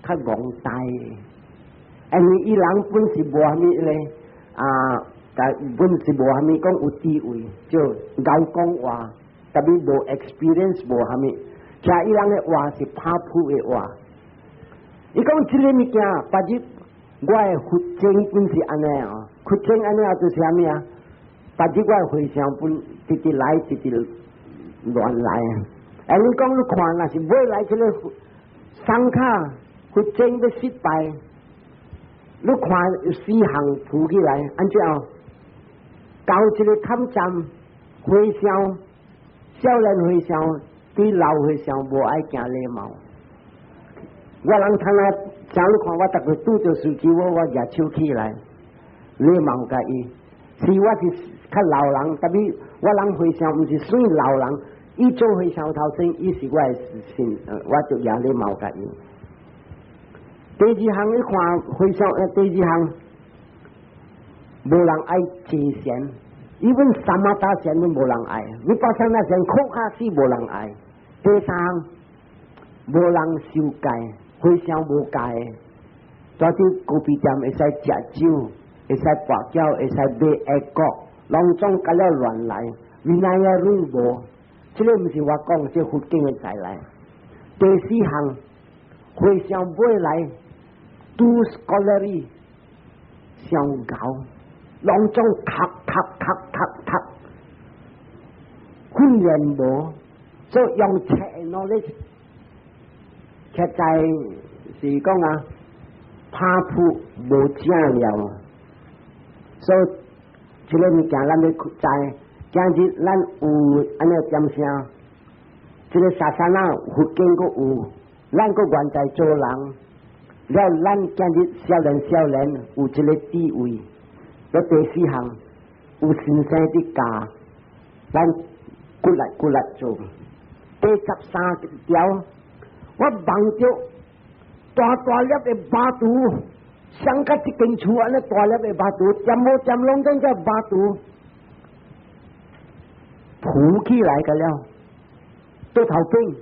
较戆大嘅，因伊人本是无虾米咧本是无虾米讲有地位，就高讲话。特别无 experience 无虾米，其他伊人的话是拍谱的话。伊讲这个物件，把日我的佛经本是安尼佛经安尼就是虾米啊？把日我的回向本直直来，直直乱来。你讲你看，若是买来这个声卡佛经要失败，你看有4项谱起来，安怎到这个探站回向。少年和尚对老和尚无爱行礼貌，我人通啊，像你看我逐个拄着司机，我举手起来，礼貌甲伊。是我是较老人，特别我人和尚毋是算老人，伊做和尚头先，伊是我的信，我就举礼貌甲伊。第2项你看和尚，第2项无人爱借钱。伊本三马大仙都无人爱，你把上那仙哭下死无人爱。第3项无人受戒，和尚无戒，在啲咖啡店会使食酒，会使跋筊，会使买下角，拢总甲了乱来，原来也乱无。这个毋是我讲，这佛经的才来。第4项和尚买来do scholarly 上高。拢总读，训练无，所以用technology，实在是讲拍谱无正了，所以这个物件咱要知，今日咱有安尼点声，这个沙山佛经佫有，咱佫愿在做人，了咱今日少年有这个地位。第4项有先生的家，咱骨力做。第13条，我望着大粒的巴肚，像甲一间厝安尼大粒的巴肚，点无点拢总叫巴肚浮起来个了，到头顶，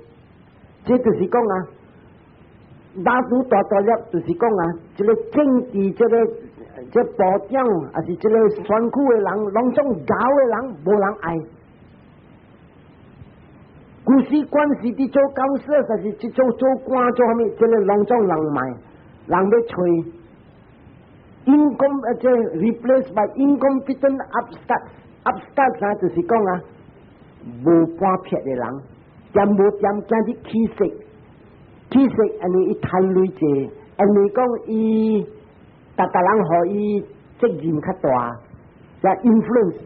这就是讲巴肚大粒，就是讲这个政治这部长也是这个选区的人，拢总搞的人无人爱。故事关系伫做教师，还是去做官做啥物？这个拢总人卖，人要吹。income 这 replace by incompetent upstart 就是讲无半撇的人，点无点今日起色，安尼伊贪累者，安尼讲伊。大人互伊责任较大，就 influence，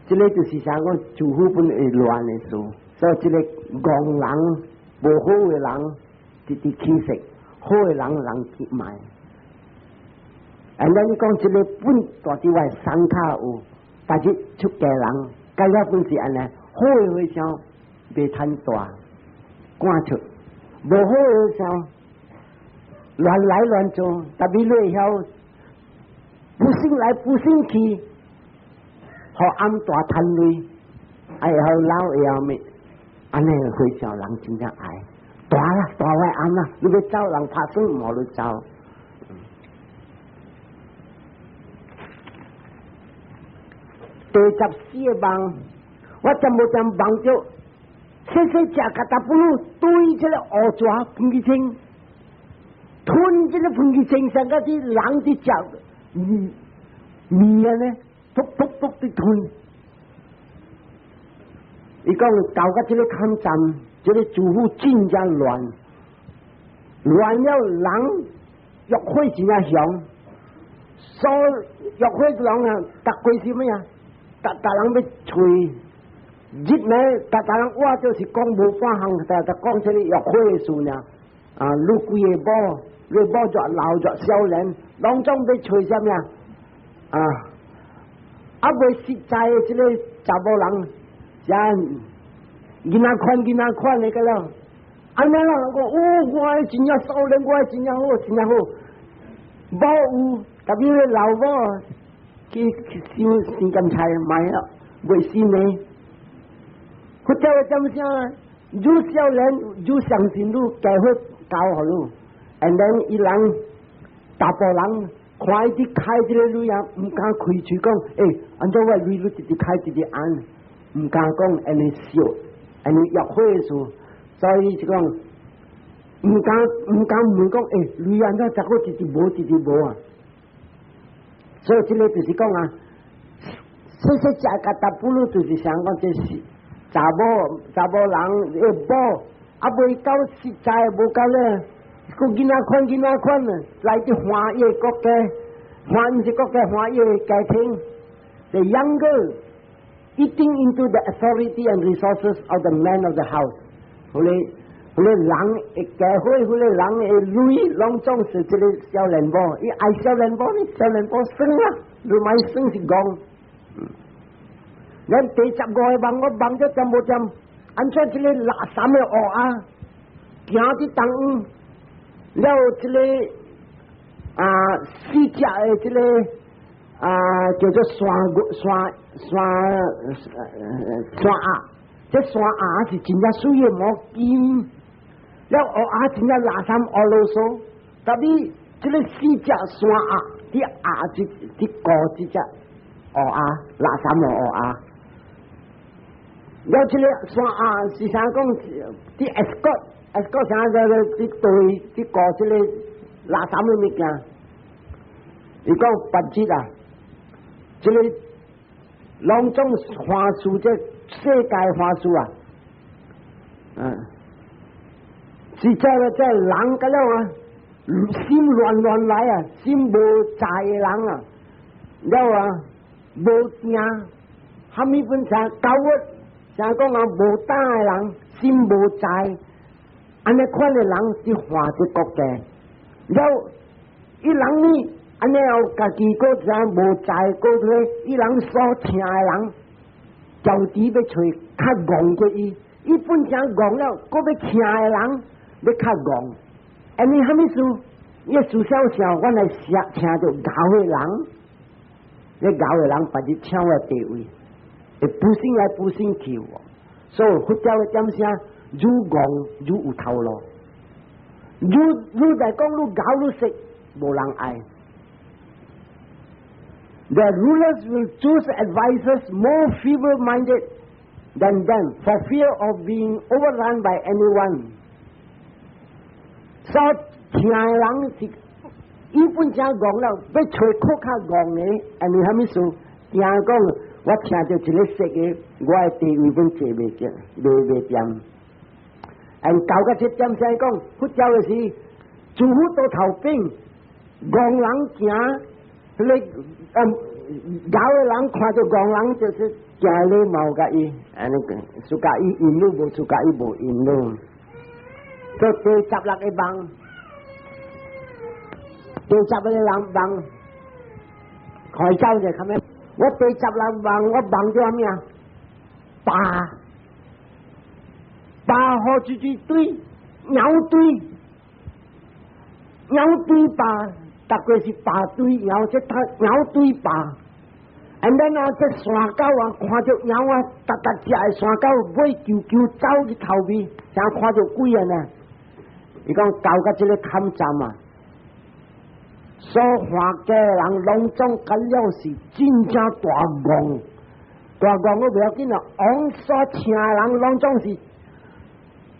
这个就是啥讲政府本会乱的事，所以这个戆人无好的人直直起色，好的人去卖。咱你讲这个本大伫外山卡有，但是出家人，该了本是安尼，好的和尚袂贪大，赶出，无好的和尚。乱来乱做，特别内晓不信来不信去，好暗大贪累，哎好老也要咩？安尼会叫人真正爱，大啦大坏暗啦，你要走人拍算冇你走。第14个梦，我真冇真梦着，细细只个大不如对这个乌爪喷气清，吞这个喷气清上个啲人啲脚，面呢，噗噗噗的吞。伊讲到个这个抗战，这个主妇真正乱，乱了人欲火真正响，所欲火人啊，达归是咩啊？达人要吹，日呢达人我就是讲无半项，但讲这个欲火的事呢。啊，你几个波，你波着老着少年，当中要吹什么啊？啊，未实在的这个查甫人。囡仔款那个了，安尼啦，我我真正少年，我真正好，真正好，无有特别老母去收生甘菜买了，未收呢。佢叫我怎样？如少年，如相信如计划教好路，and then 伊人大部人看伊啲开这个路啊，唔敢开嘴讲，按照我路直直开直直按。唔敢讲，安尼笑，安尼约会数，所以就讲唔敢问讲，女人都怎个直直无啊？所以这个就是讲啊，细细只个大不如就是想讲这是查某人要补，啊未够实在无够咧，个囡仔款啊，来自华裔国家，华裔国家华裔家庭，the younger。Eating into the authority and resources of the man of the house， 后来人会教会，后来人会累，拢总是这个少年婆，伊爱少年婆呢，少年婆生啊，你买生是讲，咱第15个梦我梦咗真无真，按照这个垃圾的学啊，行伫当了这个四只的这个叫做山鸭，这山鸭是真正水的毛金，了鹅鸭真正垃圾鹅啰嗦，特别这个四只山鸭，啲鸭啲高这只鹅鸭，垃圾的鹅鸭，了这个山鸭是啥讲？啲 escort 啥个啲对啲高这个垃圾的物件，你讲budget啊？这个拢总花术，这世界花术啊，是在人个了啊，心乱来啊，心无在的人啊，了啊无定，哈咪本啥高屈，像讲啊无胆的人，心无在，安尼款的人是花这国家，了伊人呢？安尼有家己个啥无在个咧，伊人所听的人，就地要找较戆过伊，伊本身戆了，个要听的人要较戆。安尼虾米事？伊事小小，我来听着教的人，你教的人把你抢我地位，会不信来不信去喎。所以佛教的点啥？愈戆愈有头路，愈来讲愈教愈识，无人爱。The rulers will choose advisers more feeble-minded than them for fear of being overrun by anyone. 所以听的人是伊本身戆了，要找更较戆的，安尼虾米事？听讲，我听到一个识的，我的地位本坐袂住，袂掂。教个这点先讲，佛教的是诸佛都头兵，戆人行。你教的人看到戆人就是行礼貌甲伊，安尼个，苏甲伊引路无，苏甲伊无引路。所以第16个梦，第16个人梦，开走者看咩？我第16梦，我梦咗咩啊？八好几堆鸟堆，鸟堆吧，大概是把堆鸟，这它鸟堆吧。and then 啊，这山狗啊，看到鸟啊，达只的山狗尾啾啾走去头边，想看到鬼啊呢？伊讲到到这个坎站啊，所画嘅人拢总甲了是真正大戆，大戆我不要紧啊，往所请人拢总是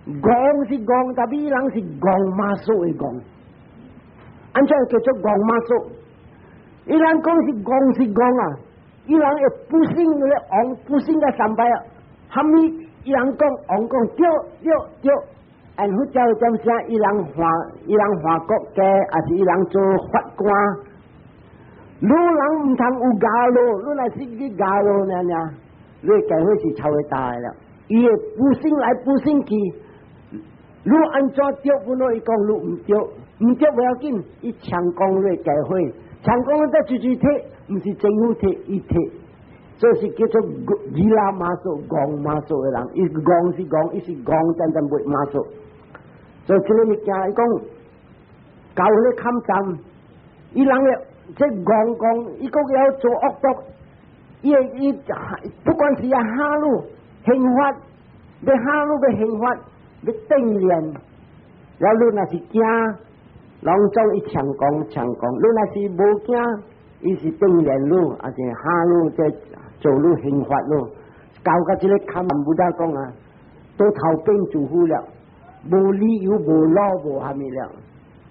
戆是戆，但比人是戆马术的戆，安怎叫做戆马术？伊人讲是戆是戆啊。伊人会不信咧，昂不信嘅三拜啊！后面伊人讲，昂讲对，然后叫点声，伊人华国嘅，还是伊人做法官，你人唔通有假咯，你若是去假咯呢？你教会是超伟大嘅了，伊会不信来不信去，你安怎对不咯？伊讲你唔对不要紧，伊强攻你教会，强攻得住睇。唔是政府貼，伊貼，就是叫做伊拉馬術、講馬術嘅人，伊講是講，伊是講真正袂馬術。所以這個物件，伊講教佢冚站，伊人嘅即講，伊個要做惡毒，伊不管是下路刑法，要下路嘅刑法，要定連，然後你若是驚，攏總伊強講，你若是無驚。伊是定連路，而且下路在做路刑法路，搞個這個看不到講啊，都頭兵住戶了，無理由無老無蝦米了，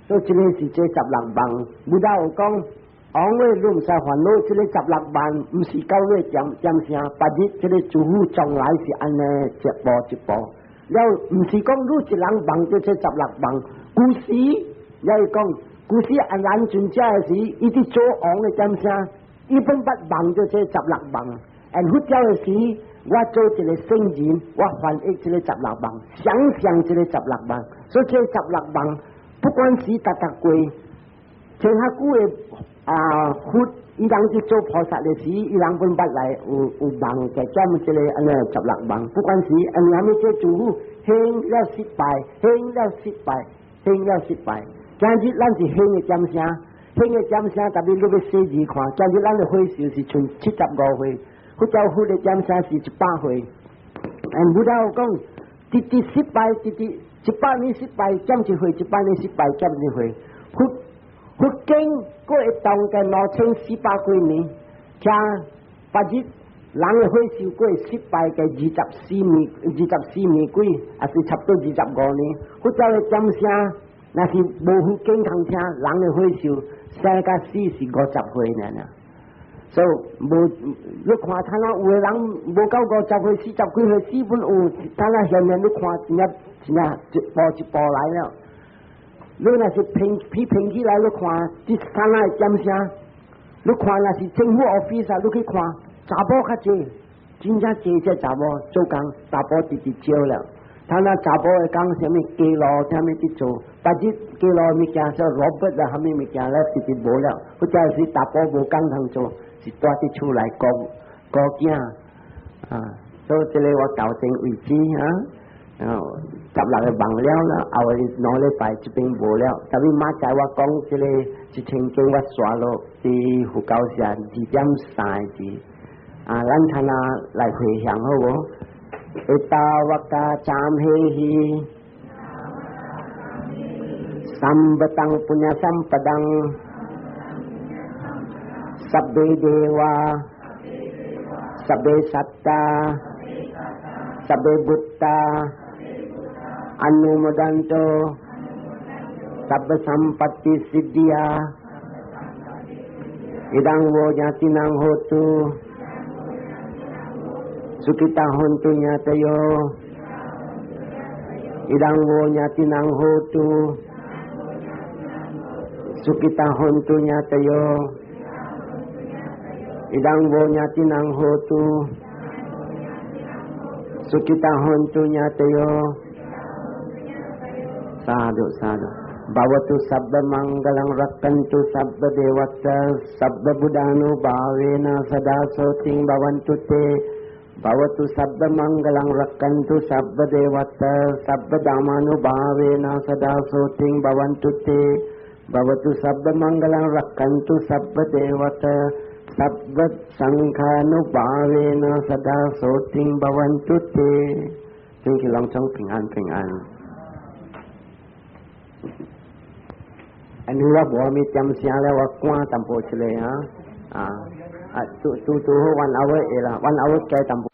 所以這個是這16萬，不到講，昂位路唔使煩惱，這個16萬唔是夠你點聲，把啲這個住戶將來是安尼一步，了唔是講你一人幫到這16萬，故事又係講。故事安人全家時，伊啲做昂嘅點聲，伊本不忙咗這16萬，然後叫嘅時，我做一個聖人，我翻譯這個16萬，想這個16萬，所以這16萬，不管是達貴，像下古嘅佛，伊人去做菩薩嘅時，伊人本不來有忙嘅，咁這個安尼16萬，不管是安尼咩做主婦，興了失敗。今日咱是興嘅點聲，特別你要寫字看。今日咱嘅會數是剩75歲，佢教會嘅點聲是100歲。唔到講，直失敗，18年失敗，減一歲，18年失敗，減一歲。佢經過會當嘅6400幾年，聽把日人嘅會數過失敗嘅24年幾，還是差不多25年，佢教嘅點聲。那是無好健康聽，人嘅歲數3加4是50歲呢。所以無你看，睇下有嘅人無夠50歲、40幾歲，基本有。睇下現在你看，一步來了。你若是批評起來，你看，啲睇下點聲，你看若是政府 office 你去看，查甫較濟，真正濟這查甫做工，查甫直少了。睇下查甫會講什麼記錄，什麼啲做。但係記錄物件，所以Robert啊，蝦米物件咧，直無了。佢真係大波無工通做，是帶啲出來講囝啊。所以這裡我糾正位置啊，16個忘了啦，後日攞禮拜這邊無了。特別馬仔我講這裡一千幾我刷落啲胡搞線2.3字啊，咱睇下來回想好無？Etawaka camhehi Sambatang punya sampadang Sabbe dewa Sabbe satta Sabbe butta Anumodanto Sabbe sampatti siddhya Idang wo jatinang hotu Sukita hontunya tayo Idang wo nyatinang hotu Sukita hontunya tayo Idang wo nyatinang hotu Sukita hontunya tayo Sadhu Bhavatu sabba manggalang rakkantu sabba devata Sabba buddhanu bhavena sada soting bhavantu te Bhavatu sabba manggalang rakkantu sabba devata sabba damanu bhavena sada soting bhavantu te Bhavatu sabba mangalam rakkantu sabba devata sabba sankhānubhāvena sadā sotiṃ bhavantu te ซึ่งที่ลองช่อง平安平安อันนี้ว่าบอกมีจำเสียแล้วว่ากว้าตำโพชเลยฮะตัววันเอาไว้เอละวันเอาไว้แกตำ